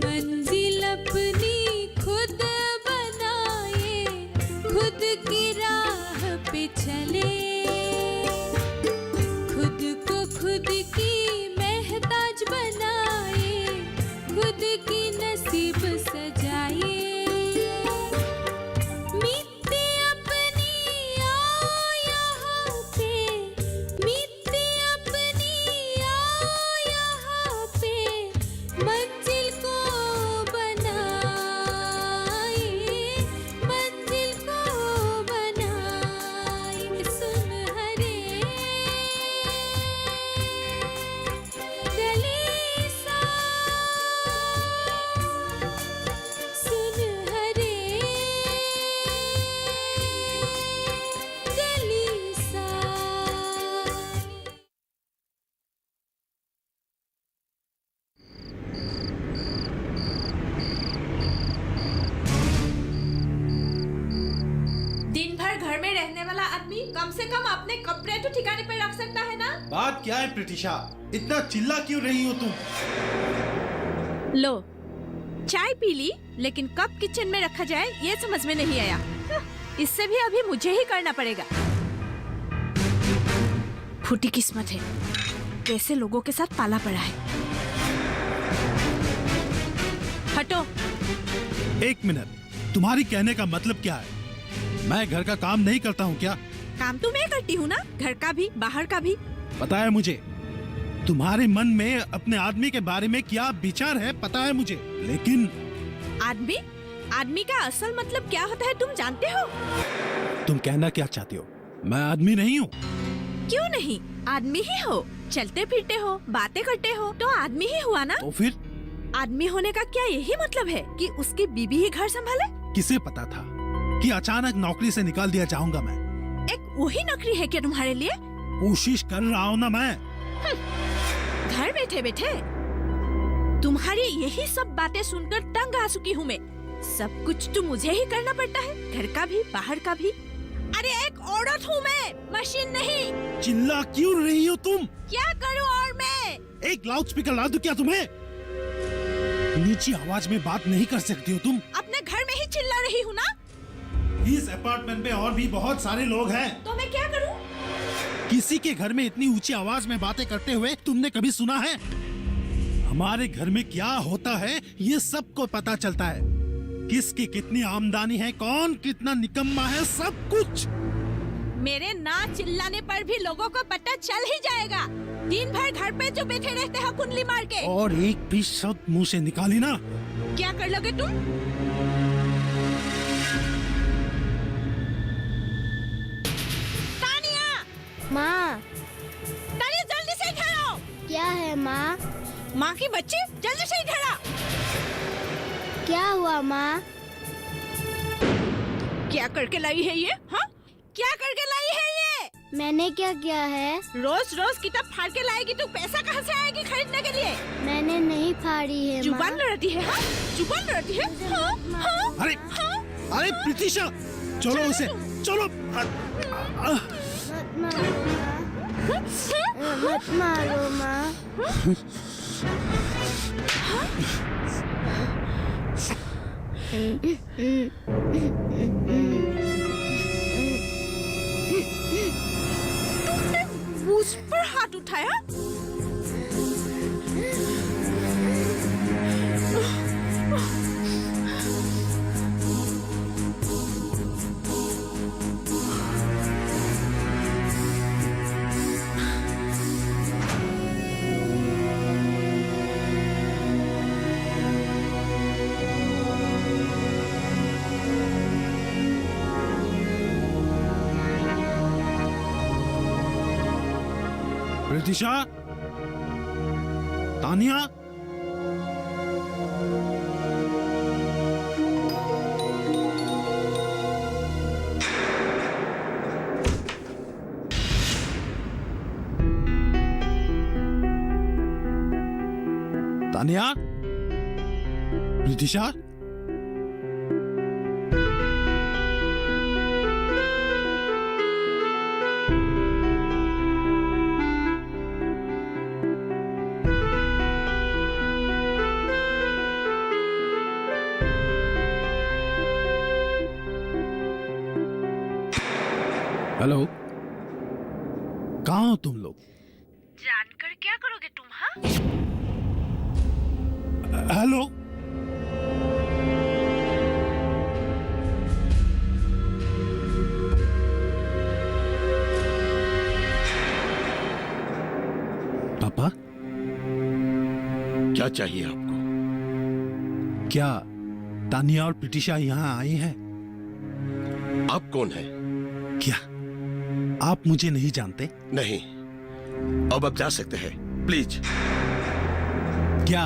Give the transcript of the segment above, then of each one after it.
मंजिल अपनी खुद बनाए, खुद की राह पे चले, खुद को खुद की महताज बनाए, खुद की नसीब सजाए। मिट्टी अपनी आओ यहाँ पे, मिट्टी अपनी आओ यहाँ पे, मंजिल को बनाए, मंजिल को बनाए। सुन हरे गली सा, सुन हरे गली सा। दिन भर घर में रहने वाला आदमी कम से कम अपने कपड़े तो ठिकाने पे रख सकता है ना। बात क्या है प्रीतिशा, इतना चिल्ला क्यों रही हो तुम? लो, चाय पी ली, लेकिन कब किचन में रखा जाए ये समझ में नहीं आया। इससे भी अभी मुझे ही करना पड़ेगा। फूटी किस्मत है, कैसे लोगों के साथ पाला पड़ा है। हटो। एक मिनट, तुम्हारी कहने का मतलब क्या है? मैं घर का काम नहीं करता हूँ क्या? काम तो मैं करती हूँ ना, घर का भी बाहर का भी। पता है मुझे तुम्हारे मन में अपने आदमी के बारे में क्या विचार है, पता है मुझे, लेकिन आदमी आदमी का असल मतलब क्या होता है तुम जानते हो? तुम कहना क्या चाहती हो? मैं आदमी नहीं हूँ। क्यों नहीं, आदमी ही हो। चलते फिरते हो, बातें करते हो, तो आदमी ही हुआ ना। तो फिर आदमी होने का क्या यही मतलब है कि उसकी बीवी ही घर संभाले? किसे पता था कि अचानक नौकरी से निकाल दिया जाऊंगा मैं? एक वही नौकरी है क्या तुम्हारे लिए? कोशिश कर रहा हूँ ना मैं। घर बैठे बैठे तुम्हारी यही सब बातें सुनकर तंग आ चुकी हूँ मैं। सब कुछ तो मुझे ही करना पड़ता है, घर का भी बाहर का भी। अरे एक औरत हूँ मैं, मशीन नहीं। चिल्ला क्यों रही हो तुम? क्या करूँ और मैं? एक लाउड स्पीकर ला दूं क्या तुम्हें? नीची आवाज में बात नहीं कर सकती हो तुम? अपने घर में ही चिल्ला रही हूँ ना। इस अपार्टमेंट में और भी बहुत सारे लोग हैं। तो मैं क्या करूँ? किसी के घर में इतनी ऊंची आवाज में बातें करते हुए तुमने कभी सुना है? हमारे घर में क्या होता है ये सबको पता चलता है। किसकी कितनी आमदनी है, कौन कितना निकम्मा है, सब कुछ। मेरे ना चिल्लाने पर भी लोगों को पता चल ही जाएगा। दिन भर घर पे जो बैठे रहते हो कुंडली मार के। और एक भी शब्द मुंह से निकाली ना, क्या कर लोगे तुम? तानिया! माँ, तानिया जल्दी से इधर आओ। क्या है माँ? माँ की बच्ची, जल्दी से इधर आ। क्या हुआ माँ? क्या करके लाई है ये? हाँ? क्या करके लाई है ये? मैंने क्या किया है? रोज रोज किताब फाड़ के लाएगी तो पैसा कहाँ से आएगी खरीदने के लिए? मैंने नहीं फाड़ी है जुबान माँ। लड़ती है, हाँ? जुबान लड़ती है? हाँ? हाँ? अरे हाँ? अरे प्रीतिशा, चलो उसे, चलो। मत मारो माँ। मुझ पर हाथ उठाया? प्रीतिशा, तानिया, तानिया, प्रीतिशा, हेलो, कहाँ हो तुम लोग? जानकर क्या करोगे तुम? हाँ, हेलो, पापा, क्या चाहिए आपको? क्या तानिया और प्रीतिशा यहाँ आई हैं? आप कौन है? क्या आप मुझे नहीं जानते? नहीं, अब आप जा सकते हैं, प्लीज। क्या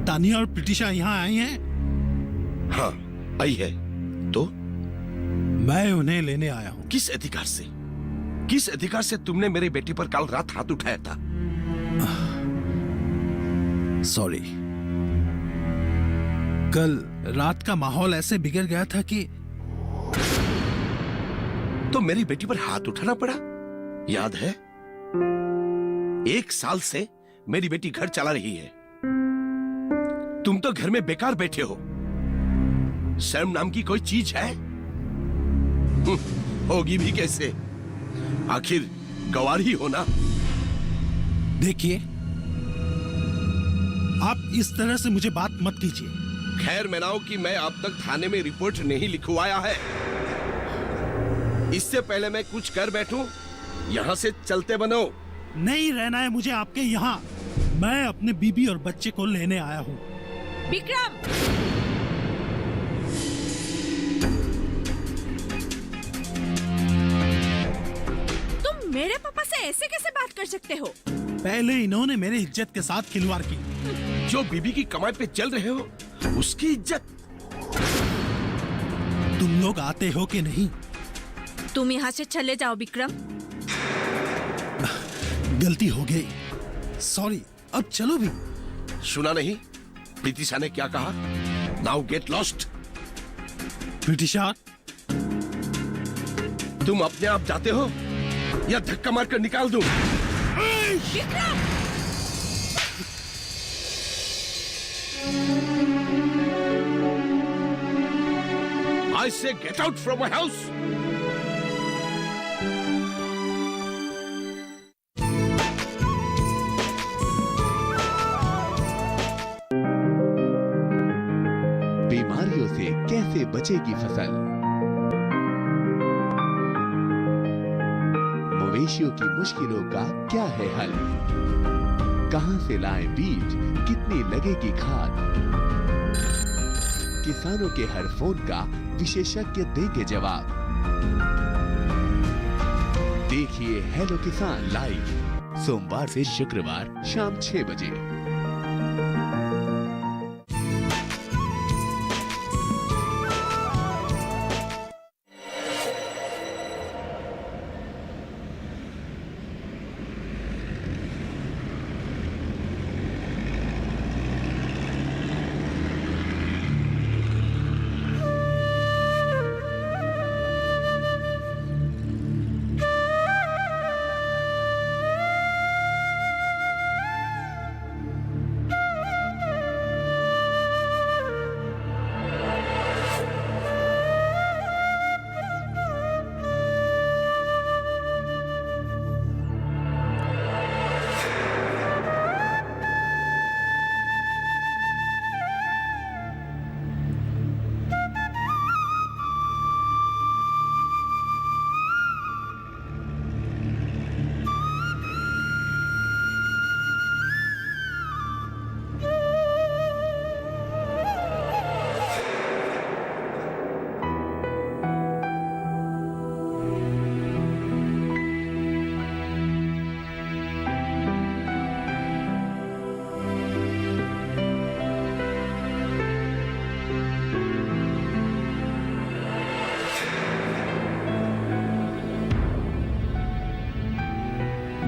तानिया और प्रीतिशा यहाँ आई हैं? हाँ, आई है। तो मैं उन्हें लेने आया हूँ। किस अधिकार से? किस अधिकार से तुमने मेरी बेटी पर कल रात हाथ उठाया था? सॉरी, कल रात का माहौल ऐसे बिगड़ गया था कि तो मेरी बेटी पर हाथ उठाना पड़ा, याद है? 1 साल से मेरी बेटी घर चला रही है। तुम तो घर में बेकार बैठे हो। शर्म नाम की कोई चीज है? होगी भी कैसे? आखिर गवार ही हो ना। देखिए, आप इस तरह से मुझे बात मत कीजिए। खैर मनाओ कि मैं अब तक थाने में रिपोर्ट नहीं लिखवाया है। इससे पहले मैं कुछ कर बैठूं, यहां से चलते बनो। नहीं रहना है मुझे आपके यहाँ। मैं अपने बीबी और बच्चे को लेने आया हूँ। विक्रम, तुम मेरे पापा से ऐसे कैसे बात कर सकते हो? पहले इन्होंने मेरी इज्जत के साथ खिलवाड़ की। जो बीबी की कमाई पे चल रहे हो, उसकी इज्जत। तुम लोग आते हो कि नहीं? तुम यहाँ से चले जाओ विक्रम। गलती हो गई, सॉरी। अब चलो भी। सुना नहीं प्रीतिशा ने क्या कहा? Now get lost. प्रीतिशा, तुम अपने आप जाते हो या धक्का मारकर निकाल दूं? Vikram, I say get out from my house. बीमारियों से कैसे बचेगी फसल? मवेशियों की मुश्किलों का क्या है हल? कहां से लाएं बीज? कितनी लगेगी खाद? किसानों के हर फोन का विशेषज्ञ देंगे जवाब। देखिए हेलो किसान लाइव, सोमवार से शुक्रवार शाम 6 बजे।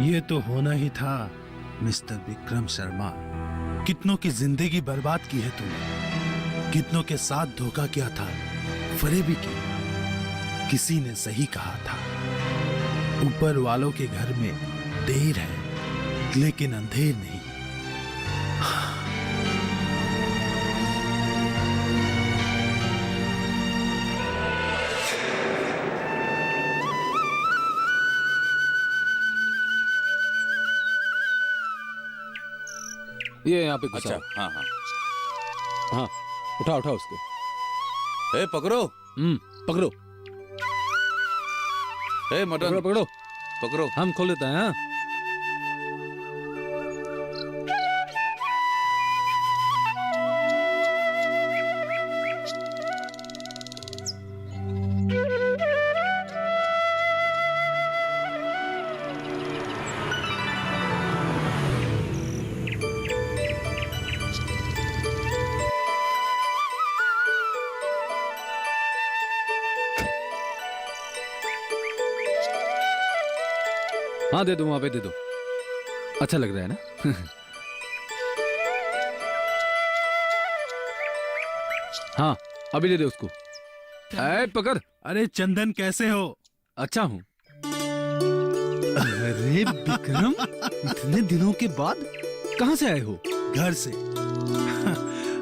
ये तो होना ही था मिस्टर विक्रम शर्मा। कितनों की जिंदगी बर्बाद की है तुमने, कितनों के साथ धोखा किया था, फरेबी की। किसी ने सही कहा था, ऊपर वालों के घर में देर है लेकिन अंधेर नहीं। ये यहाँ पे घुसा। अच्छा हाँ हाँ। हाँ उठा उठा उसको। ए पकड़ो। पकड़ो ए मटन पकड़ो पकड़ो। पकड़ो। हम खोल लेते हैं। हाँ? हाँ दे दो, वहां पे दे दो। अच्छा लग रहा है ना? हाँ अभी दे दे उसको। ऐ पकड़। अरे चंदन कैसे हो? अच्छा हूँ। अरे विक्रम, इतने दिनों के बाद कहाँ से आए हो? घर से।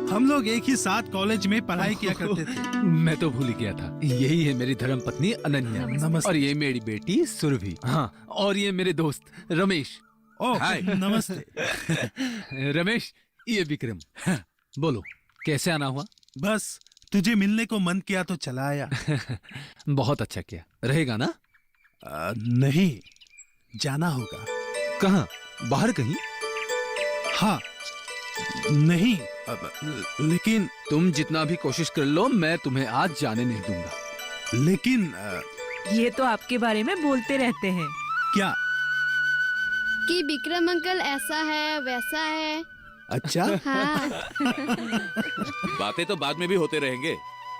हम लोग एक ही साथ कॉलेज में पढ़ाई किया करते थे। मैं तो भूल ही गया था। यही है मेरी धर्म पत्नी अनन्या। नमस्ते। और ये मेरी बेटी सुरभि। हाँ और ये मेरे दोस्त रमेश। ओह हाय। नमस्ते। रमेश ये विक्रम। बोलो कैसे आना हुआ? बस तुझे मिलने को मन किया तो चला आया। बहुत अच्छा किया। रहेगा ना? नहीं, जाना होगा। कहाँ? बाहर कहीं? हाँ। नहीं लेकिन तुम जितना भी कोशिश कर लो मैं तुम्हें आज जाने नहीं दूंगा। लेकिन ये तो आपके बारे में बोलते रहते हैं। क्या? कि विक्रम अंकल ऐसा है वैसा है। अच्छा। हाँ। बातें तो बाद में भी होते रहेंगे,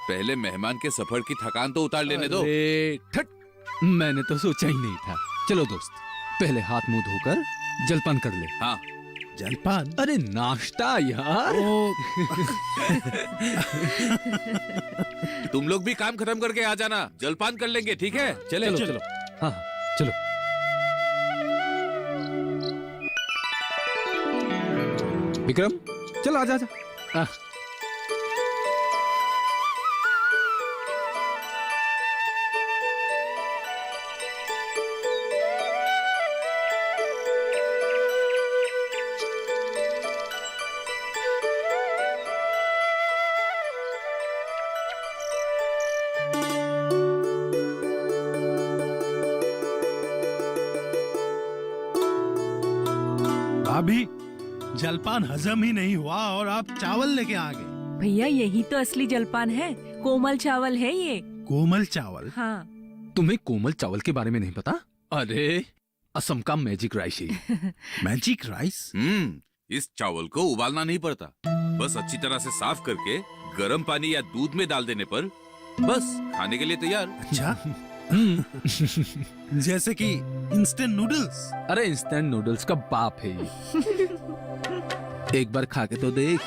पहले मेहमान के सफर की थकान तो उतार लेने दो। अरे ठट, मैंने तो सोचा ही नहीं था। चलो दोस्त, पहले हाथ मुंह धोकर जलपान कर ले। हाँ जलपान? अरे नाश्ता यार। ओ, तुम लोग भी काम खत्म करके आ जाना, जलपान कर लेंगे, ठीक है? चले चलो चलो। हाँ हाँ चलो। विक्रम चल आजा आजा। भाभी, जलपान हजम ही नहीं हुआ और आप चावल लेके आ गए। भैया यही तो असली जलपान है, कोमल चावल है ये। कोमल चावल? हाँ। तुम्हें कोमल चावल के बारे में नहीं पता? अरे असम का मैजिक राइस है। Magic rice? इस चावल को उबालना नहीं पड़ता, बस अच्छी तरह से साफ करके गर्म पानी या दूध में डाल देने पर बस खाने के लिए तैयार। अच्छा। जैसे कि इंस्टेंट नूडल्स? अरे इंस्टेंट नूडल्स का बाप है ये। एक बार खा के तो देख।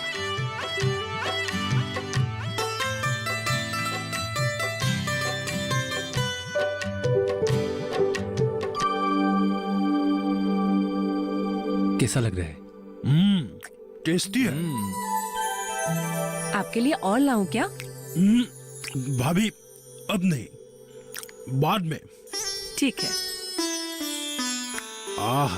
कैसा लग रहा है? टेस्टी है। आपके लिए और लाऊं क्या? भाभी अब नहीं, बाद में। ठीक है। आह,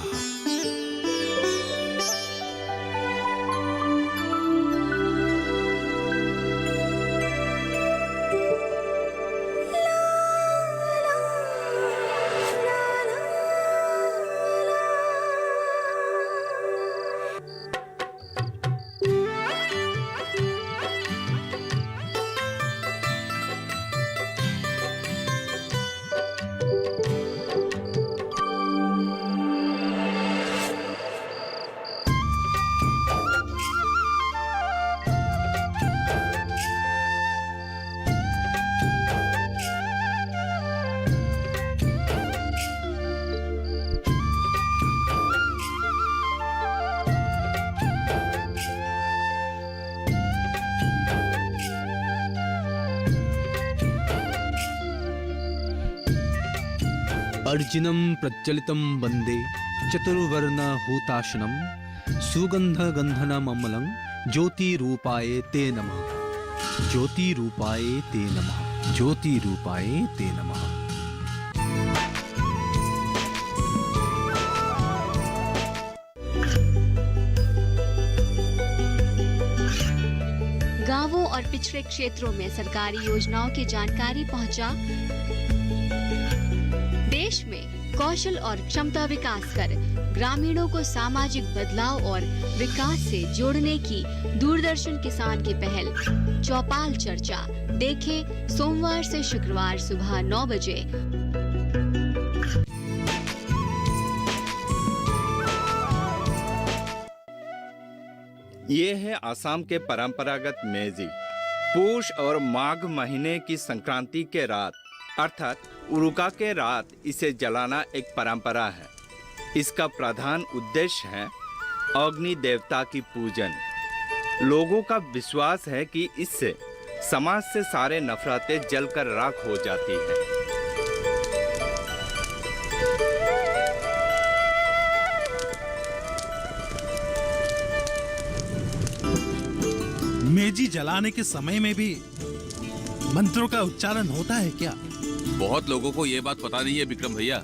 अर्जुनम प्रज्वलितम वंदे चतुर्वर्ण हुताशनम सुगंध गंधनम अमलं ज्योति रूपाय ते नमः। ज्योति रूपाय ते नमः। ज्योति रूपाय ते नमः। और पिछड़े क्षेत्रों में सरकारी योजनाओं की जानकारी पहुंचा। देश में कौशल और क्षमता विकास कर ग्रामीणों को सामाजिक बदलाव और विकास से जोड़ने की दूरदर्शन किसान की पहल चौपाल चर्चा देखें सोमवार से शुक्रवार सुबह 9 बजे। ये है आसाम के परंपरागत मेजी। पुष और माघ महीने की संक्रांति के रात अर्थात उरुका के रात इसे जलाना एक परंपरा है। इसका प्रधान उद्देश्य है अग्नि देवता की पूजन। लोगों का विश्वास है कि इससे समाज से सारे नफरतें जलकर राख हो जाती हैं। मेजी जलाने के समय में भी मंत्रों का उच्चारण होता है क्या? बहुत लोगों को ये बात पता नहीं है विक्रम भैया।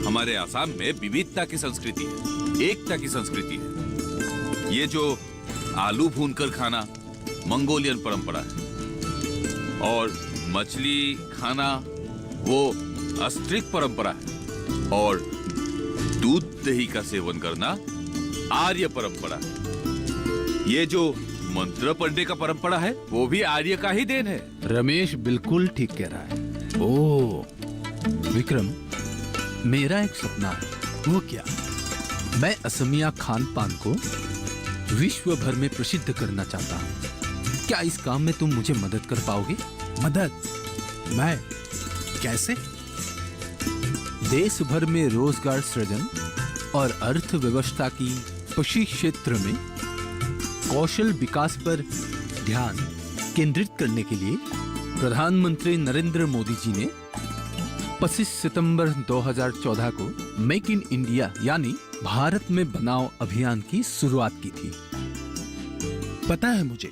हमारे आसाम में विविधता की संस्कृति है, एकता की संस्कृति है। ये जो आलू भूनकर खाना मंगोलियन परंपरा है और मछली खाना वो अस्ट्रिक परंपरा है और दूध दही का सेवन करना आर्य परंपरा है। ये जो मंत्र पढ़ने का परंपरा है वो भी आर्य का ही देन है। रमेश बिल्कुल ठीक कह रहा है। ओ विक्रम, मेरा एक सपना है। वो क्या? मैं असमिया खान पान को विश्व भर में प्रसिद्ध करना चाहता हूँ। क्या इस काम में तुम मुझे मदद कर पाओगे? मदद? मैं? कैसे? देश भर में रोजगार सृजन और अर्थव्यवस्था की कृषि क्षेत्र में कौशल विकास पर ध्यान केंद्रित करने के लिए प्रधानमंत्री नरेंद्र मोदी जी ने 25 सितंबर 2014 को मेक इन इंडिया यानी भारत में बनाओ अभियान की शुरुआत की थी। पता है मुझे,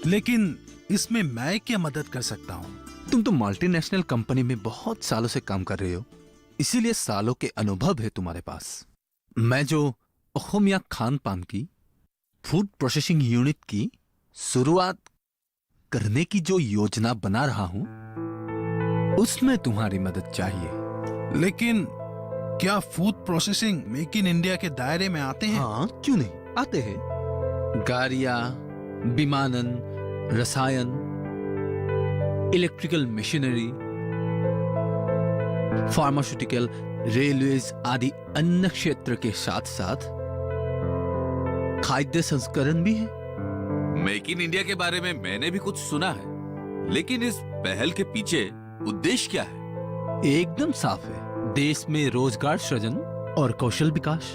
लेकिन इसमें मैं क्या मदद कर सकता हूँ? तुम तो मल्टीनेशनल कंपनी में बहुत सालों से काम कर रहे हो, इसीलिए सालों के अनुभव है तुम्हारे पास। मैं जो असमिया खान पान की फूड प्रोसेसिंग यूनिट की शुरुआत करने की जो योजना बना रहा हूं, उसमें तुम्हारी मदद चाहिए। लेकिन क्या food processing make in India के दायरे में आते हैं? हाँ, क्यों नहीं, आते हैं। गाड़ियां, विमानन, रसायन, इलेक्ट्रिकल मशीनरी, फार्मास्यूटिकल, रेलवेज आदि अन्य क्षेत्र के साथ साथ खाद्य संस्करण भी है। मेक इन इंडिया के बारे में मैंने भी कुछ सुना है, लेकिन इस पहल के पीछे उद्देश्य क्या है? एकदम साफ है, देश में रोजगार सृजन और कौशल विकास।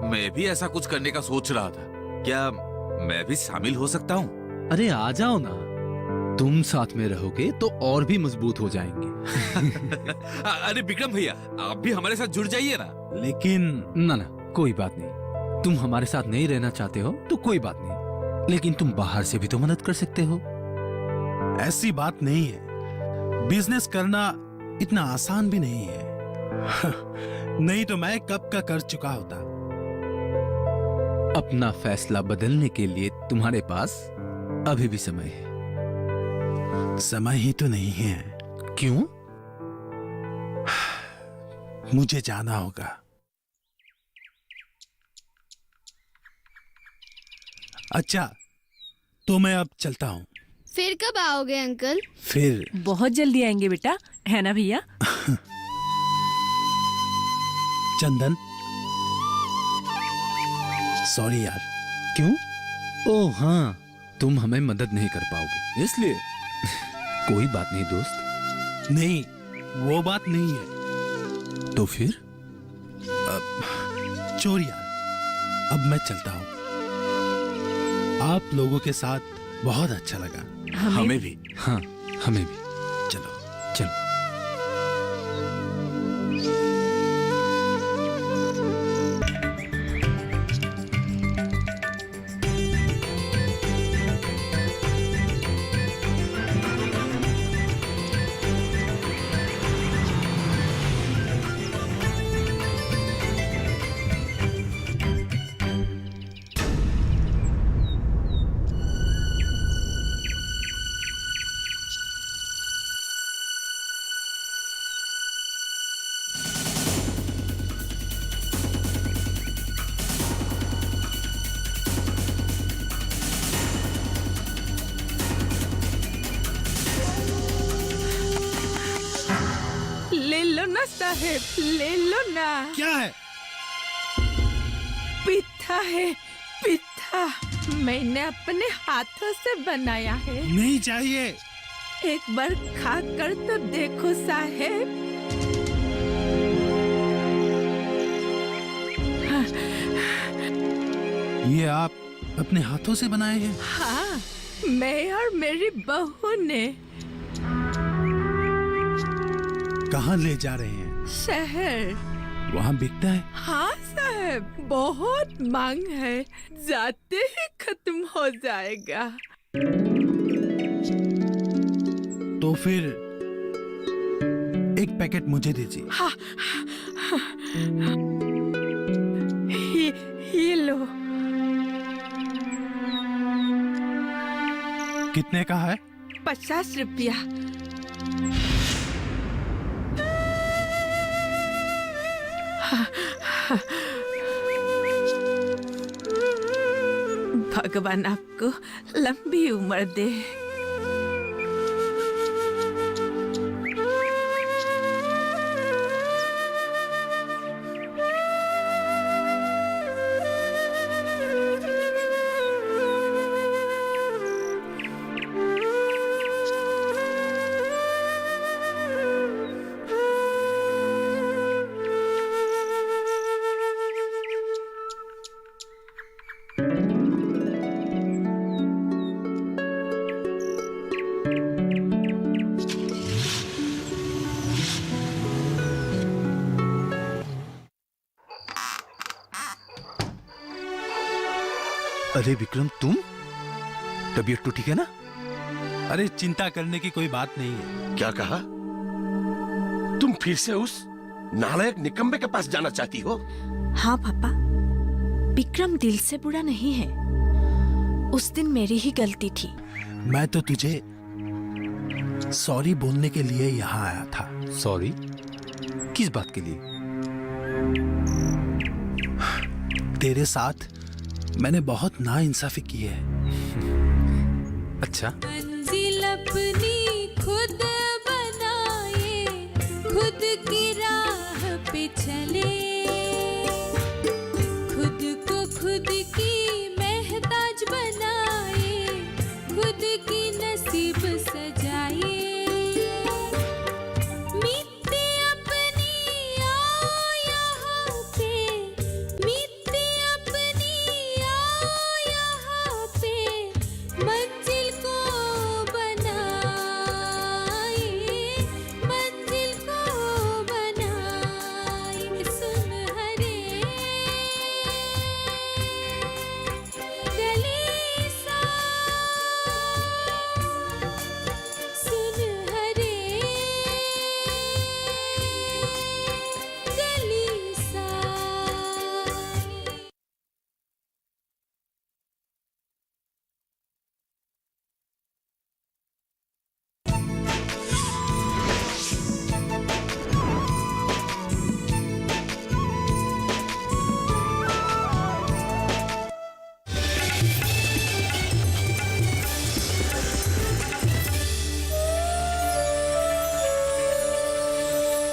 मैं भी ऐसा कुछ करने का सोच रहा था, क्या मैं भी शामिल हो सकता हूँ? अरे आ जाओ ना, तुम साथ में रहोगे तो और भी मजबूत हो जाएंगे। अरे विक्रम भैया, आप भी हमारे साथ जुड़ जाइए ना। लेकिन ना कोई बात नहीं, तुम हमारे साथ नहीं रहना चाहते हो तो कोई बात नहीं, लेकिन तुम बाहर से भी तो मदद कर सकते हो। ऐसी बात नहीं है, बिजनेस करना इतना आसान भी नहीं है। नहीं तो मैं कब का कर चुका होता। अपना फैसला बदलने के लिए तुम्हारे पास अभी भी समय है। समय ही तो नहीं है। क्यों? मुझे जाना होगा। अच्छा, तो मैं अब चलता हूँ। फिर कब आओगे अंकल? फिर बहुत जल्दी आएंगे बेटा, है ना भैया? चंदन, सॉरी यार। क्यों? ओह हाँ, तुम हमें मदद नहीं कर पाओगे इसलिए। कोई बात नहीं दोस्त। नहीं, वो बात नहीं है। तो फिर? छोड़ यार, अब मैं चलता हूँ। आप लोगों के साथ बहुत अच्छा लगा। हमें भी। हाँ, हमें भी। चलो चलो। लो ना साहेब, ले लो ना। क्या है? पिट्ठा है, पिट्ठा। मैंने अपने हाथों से बनाया है। नहीं चाहिए। एक बार खा कर तो देखो साहेब। ये आप अपने हाथों से बनाए हैं? हाँ, मैं और मेरी बहू ने। कहाँ ले जा रहे हैं? शहर। वहाँ बिकता है? हाँ साहब, बहुत मांग है, जाते ही खत्म हो जाएगा। तो फिर एक पैकेट मुझे दीजिए। हाँ, ये लो। कितने का है? 50 रुपया। भगवान आपको लंबी उम्र दे। अरे विक्रम, तुम? तबीयत तो ठीक है ना? अरे चिंता करने की कोई बात नहीं है। क्या कहा? तुम फिर से उस नालायक निकम्बे के पास जाना चाहती हो? हाँ पापा, विक्रम दिल से बुरा नहीं है। उस दिन मेरी ही गलती थी। मैं तो तुझे सॉरी बोलने के लिए यहाँ आया था। सॉरी? किस बात के लिए? तेरे साथ मैंने बहुत नाइंसाफी की है। अच्छा। मंजिल अपनी खुद बनाए, खुद की राह पे चले।